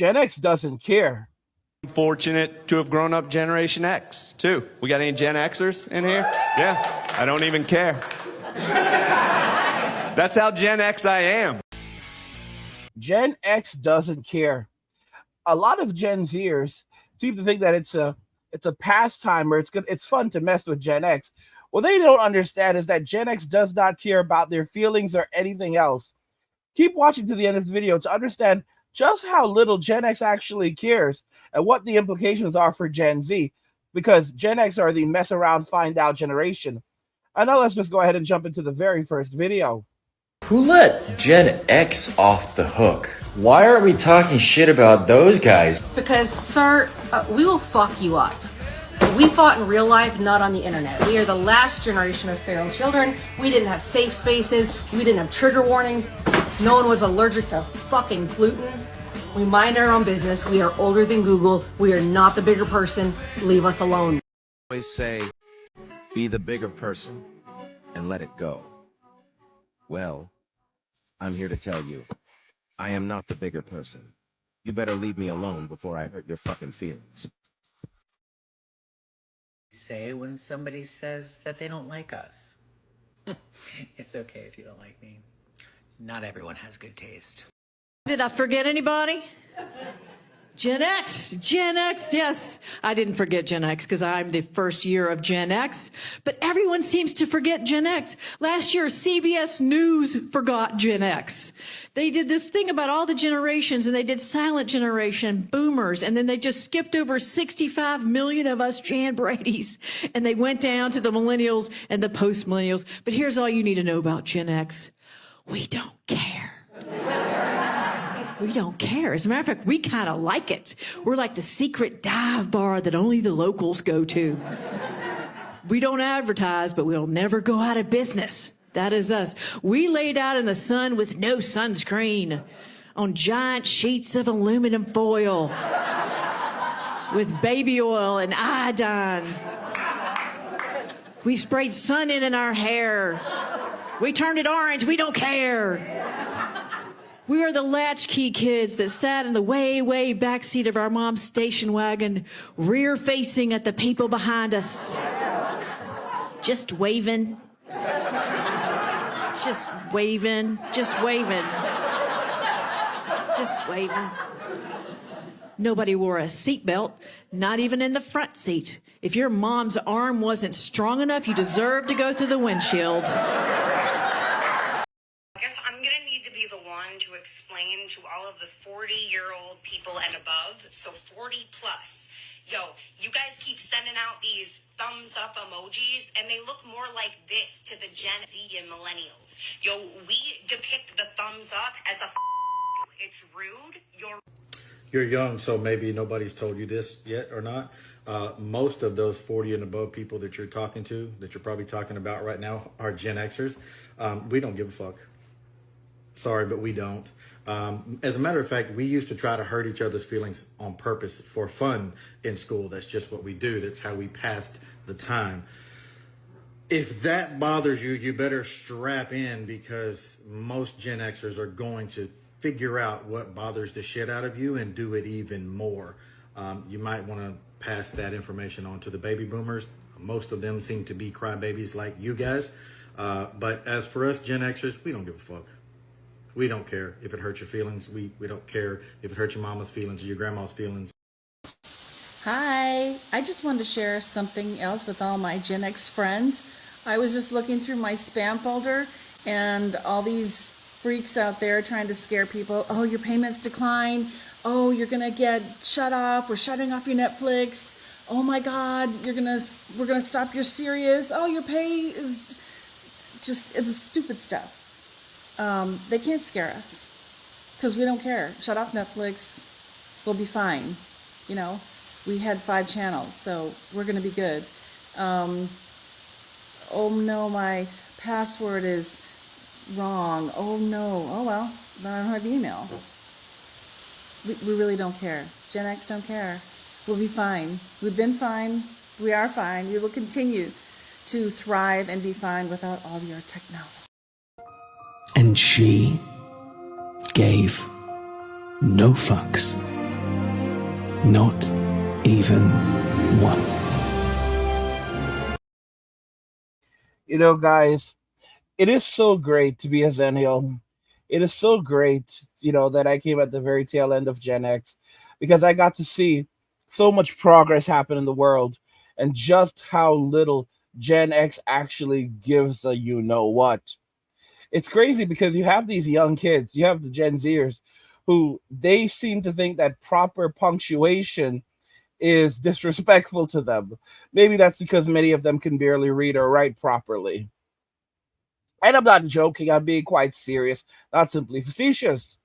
Gen X doesn't care. Fortunate to have grown up Generation X, too. We got any Gen Xers in here? Yeah, I don't even care. That's how Gen X I am. Gen X doesn't care. A lot of Gen Zers seem to think that it's a pastime, or it's fun to mess with Gen X. What they don't understand is that Gen X does not care about their feelings or anything else. Keep watching to the end of the video to understand just how little Gen X actually cares and what the implications are for Gen Z, because Gen X are the mess around, find out generation. And now let's just go ahead and jump into the very first video. Who let Gen X off the hook? Why aren't we talking shit about those guys? Because, sir, we will fuck you up. We fought in real life, not on the internet. We are the last generation of feral children. We didn't have safe spaces. We didn't have trigger warnings. No one was allergic to fucking gluten. We mind our own business. We are older than Google. We are not the bigger person. Leave us alone. I always say, be the bigger person and let it go. Well, I'm here to tell you, I am not the bigger person. You better leave me alone before I hurt your fucking feelings. Say when somebody says that they don't like us. It's okay if you don't like me. Not everyone has good taste. Did I forget anybody? Gen X, yes. I didn't forget Gen X because I'm the first year of Gen X, but everyone seems to forget Gen X. Last year, CBS News forgot Gen X. They did this thing about all the generations, and they did silent generation, boomers, and then they just skipped over 65 million of us Jan Bradys, and they went down to the millennials and the post-millennials. But here's all you need to know about Gen X. We don't care. We don't care. As a matter of fact, we kind of like it. We're like the secret dive bar that only the locals go to. We don't advertise, but we'll never go out of business. That is us. We laid out in the sun with no sunscreen on giant sheets of aluminum foil with baby oil and iodine. We sprayed sun in our hair. We turned it orange. We don't care. We are the latchkey kids that sat in the way back seat of our mom's station wagon, rear facing at the people behind us. Just waving. Just waving. Just waving. Just waving. Nobody wore a seatbelt, not even in the front seat. If your mom's arm wasn't strong enough, you deserved to go through the windshield. To explain to all of the 40-year-old people and above, so 40 plus, yo, you guys keep sending out these thumbs up emojis, and they look more like this to the Gen Z and millennials. Yo, we depict the thumbs up as a it's rude. You're young, so maybe nobody's told you this yet or not. Most of those 40 and above people that you're talking to, that you're probably talking about right now, are Gen Xers. We don't give a fuck. Sorry, but we don't. As a matter of fact, we used to try to hurt each other's feelings on purpose for fun in school. That's just what we do. That's how we passed the time. If that bothers you, you better strap in, because most Gen Xers are going to figure out what bothers the shit out of you and do it even more. You might want to pass that information on to the baby boomers. Most of them seem to be crybabies like you guys. But as for us Gen Xers, we don't give a fuck. We don't care if it hurts your feelings. We don't care if it hurts your mama's feelings or your grandma's feelings. Hi, I just wanted to share something else with all my Gen X friends. I was just looking through my spam folder, and all these freaks out there trying to scare people. Oh, your payments decline. Oh, you're gonna get shut off. We're shutting off your Netflix. Oh my God, we're gonna stop your Sirius. Oh, your pay is just, it's stupid stuff. They can't scare us because we don't care. Shut off Netflix. We'll be fine. You know, we had 5 channels, so we're going to be good. Oh no, my password is wrong. Oh no. Oh well, then I don't have email. We really don't care. Gen X don't care. We'll be fine. We've been fine. We are fine. We will continue to thrive and be fine without all your technology. And she gave no fucks. Not even one. You know, guys, it is so great to be a Zennial. It is so great, that I came at the very tail end of Gen X because I got to see so much progress happen in the world and just how little Gen X actually gives a you know what. It's crazy because you have these young kids, you have the Gen Zers who they seem to think that proper punctuation is disrespectful to them. Maybe that's because many of them can barely read or write properly. And I'm not joking, I'm being quite serious, not simply facetious.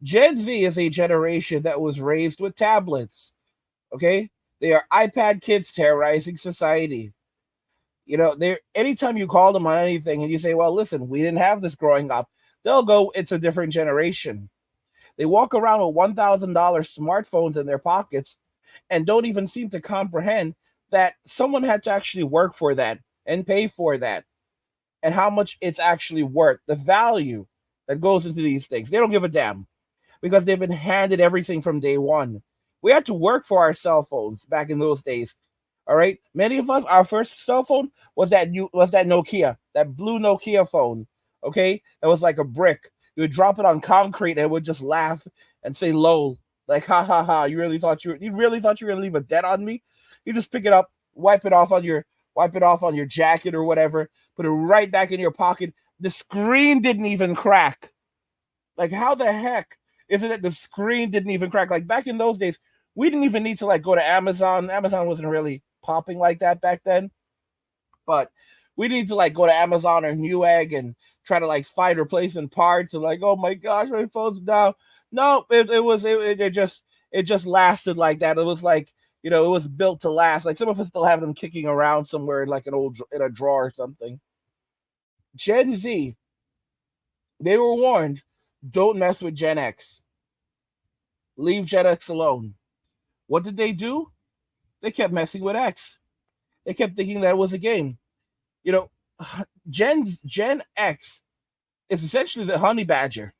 Gen Z is a generation that was raised with tablets. Okay? They are iPad kids terrorizing society. They anytime you call them on anything and you say, well, listen, we didn't have this growing up, they'll go, it's a different generation. They walk around with $1,000 smartphones in their pockets and don't even seem to comprehend that someone had to actually work for that and pay for that and how much it's actually worth, the value that goes into these things. They don't give a damn because they've been handed everything from day one. We had to work for our cell phones back in those days. All right. Many of us, our first cell phone was that Nokia, that blue Nokia phone. Okay. That was like a brick. You would drop it on concrete and it would just laugh and say lol. Like ha ha ha. You really thought you were gonna leave a debt on me? You just pick it up, wipe it off on your jacket or whatever, put it right back in your pocket. The screen didn't even crack. Like, how the heck is it that the screen didn't even crack? Like, back in those days, we didn't even need to like go to Amazon. Amazon wasn't really popping like that back then. But we need to like go to Amazon or Newegg and try to like find replacement parts and like, oh my gosh, my phone's down. No, it just lasted like that. It was like, it was built to last. Like some of us still have them kicking around somewhere in like in a drawer or something. Gen Z, they were warned, don't mess with Gen X. Leave Gen X alone. What did they do? They kept messing with X. They kept thinking that it was a game. You know, Gen X is essentially the honey badger.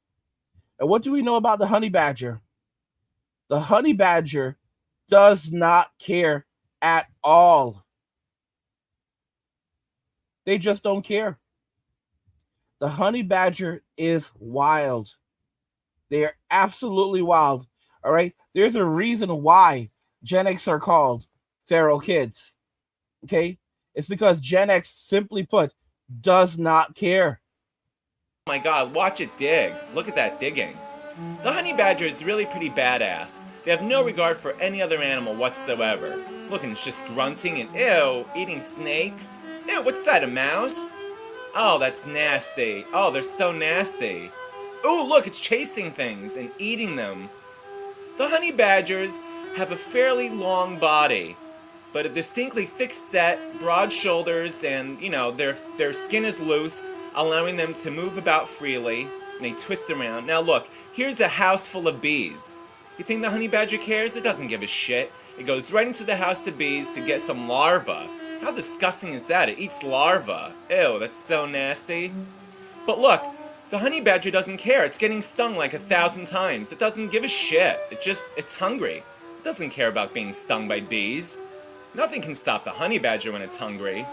And what do we know about the honey badger? The honey badger does not care at all. They just don't care. The honey badger is wild. They are absolutely wild. All right. There's a reason why Gen X are called feral kids. Okay. It's because Gen X, simply put, does not care. Oh my god, watch it dig. Look at that digging. The honey badger is really pretty badass. They have no regard for any other animal whatsoever. Look, and it's just grunting and ew, eating snakes. Ew, what's that, a mouse? Oh, that's nasty. Oh, they're so nasty. Ooh, look, it's chasing things and eating them. The honey badgers have a fairly long body, but a distinctly thick set, broad shoulders, and, their skin is loose, allowing them to move about freely, and they twist around. Now look, here's a house full of bees. You think the honey badger cares? It doesn't give a shit. It goes right into the house of bees to get some larvae. How disgusting is that? It eats larvae. Ew, that's so nasty. But look, the honey badger doesn't care. It's getting stung like 1,000 times. It doesn't give a shit. It's hungry. It doesn't care about being stung by bees. Nothing can stop the honey badger when it's hungry.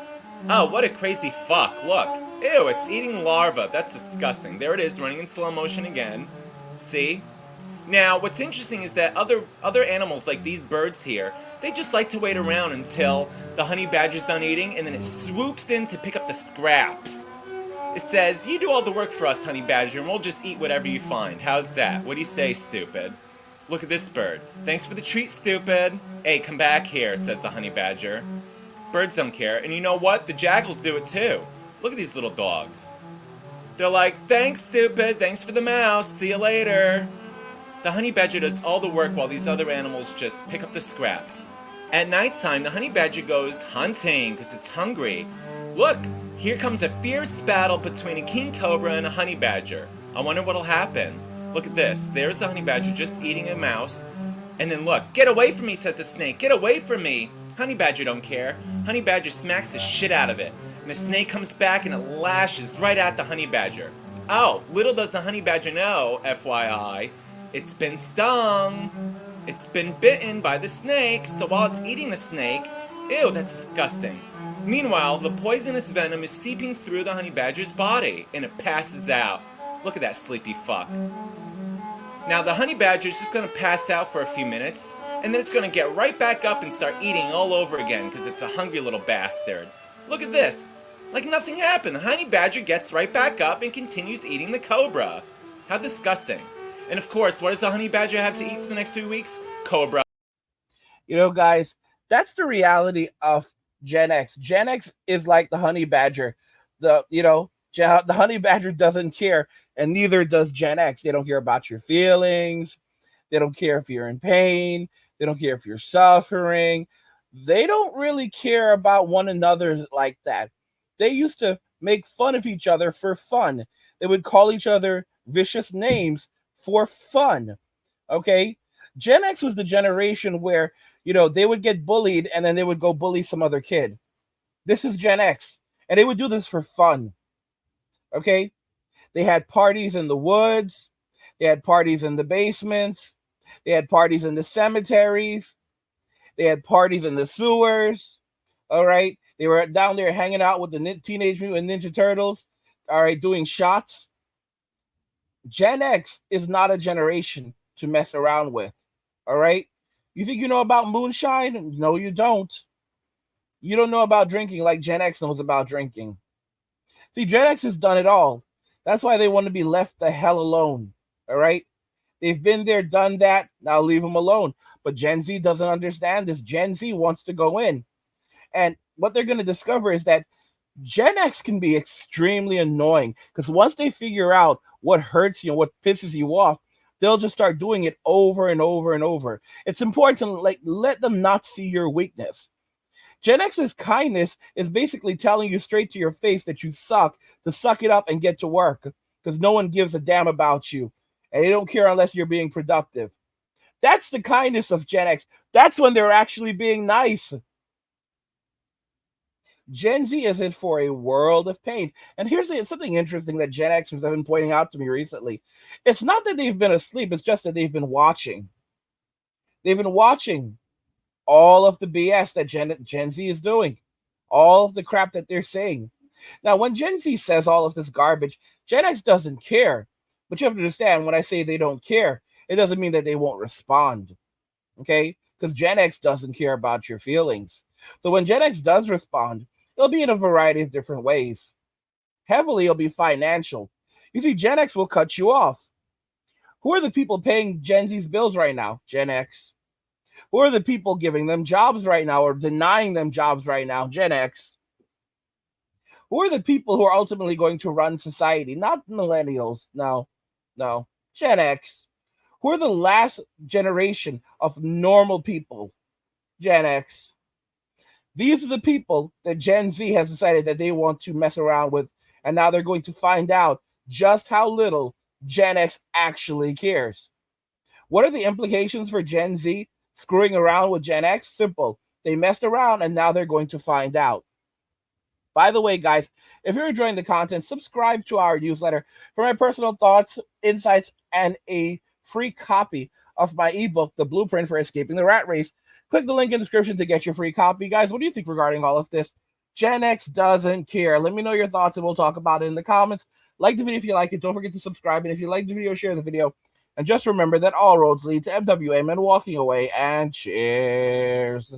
Oh, what a crazy fuck. Look. Ew, it's eating larvae. That's disgusting. There it is, running in slow motion again. See? Now, what's interesting is that other animals like these birds here, they just like to wait around until the honey badger's done eating, and then it swoops in to pick up the scraps. It says, you do all the work for us, honey badger, and we'll just eat whatever you find. How's that? What do you say, stupid? Look at this bird. Thanks for the treat, stupid. Hey, come back here, says the honey badger. Birds don't care, and you know what? The jackals do it too. Look at these little dogs. They're like, thanks, stupid. Thanks for the mouse. See you later. The honey badger does all the work while these other animals just pick up the scraps. At nighttime, the honey badger goes hunting because it's hungry. Look, here comes a fierce battle between a king cobra and a honey badger. I wonder what'll happen. Look at this. There's the honey badger just eating a mouse. And then look, get away from me, says the snake. Get away from me. Honey badger don't care. Honey badger smacks the shit out of it. And the snake comes back and it lashes right at the honey badger. Oh, little does the honey badger know, FYI, it's been stung. It's been bitten by the snake, so while it's eating the snake, ew, that's disgusting. Meanwhile, the poisonous venom is seeping through the honey badger's body, and it passes out. Look at that sleepy fuck. Now the honey badger is just gonna pass out for a few minutes, and then it's gonna get right back up and start eating all over again because it's a hungry little bastard. Look at this. Like nothing happened. The honey badger gets right back up and continues eating the cobra. How disgusting. And of course, what does the honey badger have to eat for the next 3 weeks? Cobra. You know, guys, that's the reality of Gen X. Gen X is like the honey badger. The honey badger doesn't care, and neither does Gen X. They don't care about your feelings. They don't care if you're in pain. They don't care if you're suffering. They don't really care about one another like that. They used to make fun of each other for fun. They would call each other vicious names for fun. Okay? Gen X was the generation where, they would get bullied and then they would go bully some other kid. This is Gen X. And they would do this for fun. Okay? They had parties in the woods. They had parties in the basements. They had parties in the cemeteries. They had parties in the sewers. All right? They were down there hanging out with the Teenage Mutant Ninja Turtles. All right, doing shots. Gen X is not a generation to mess around with. All right? You think you know about moonshine? No, you don't. You don't know about drinking like Gen X knows about drinking. See, Gen X has done it all. That's why they want to be left the hell alone. All right? They've been there, done that. Now leave them alone. But Gen Z doesn't understand this. Gen Z wants to go in. And what they're going to discover is that Gen X can be extremely annoying because once they figure out what hurts you and what pisses you off, they'll just start doing it over and over and over. It's important to let them not see your weakness. Gen X's kindness is basically telling you straight to your face that you suck, to suck it up and get to work because no one gives a damn about you. And they don't care unless you're being productive. That's the kindness of Gen X. That's when they're actually being nice. Gen Z is in for a world of pain. And here's something interesting that Gen Xers have been pointing out to me recently. It's not that they've been asleep, it's just that they've been watching. They've been watching all of the BS that Gen Z is doing, all of the crap that they're saying. Now, when Gen Z says all of this garbage, Gen X doesn't care. But you have to understand, when I say they don't care, it doesn't mean that they won't respond. Okay? Because Gen X doesn't care about your feelings. So when Gen X does respond, it'll be in a variety of different ways. Heavily, it'll be financial. You see, Gen X will cut you off. Who are the people paying Gen Z's bills right now? Gen X. Who are the people giving them jobs right now or denying them jobs right now? Gen X. Who are the people who are ultimately going to run society? Not millennials. No. Gen X. Who are the last generation of normal people? Gen X. These are the people that Gen Z has decided that they want to mess around with, and now they're going to find out just how little Gen X actually cares. What are the implications for Gen Z screwing around with Gen X? Simple. They messed around, and now they're going to find out. By the way, guys, if you're enjoying the content, subscribe to our newsletter for my personal thoughts, insights, and a free copy of my ebook, The Blueprint for Escaping the Rat Race. Click the link in the description to get your free copy. Guys, what do you think regarding all of this? Gen X doesn't care. Let me know your thoughts, and we'll talk about it in the comments. Like the video if you like it. Don't forget to subscribe. And if you like the video, share the video. And just remember that all roads lead to MWM and walking away. And cheers.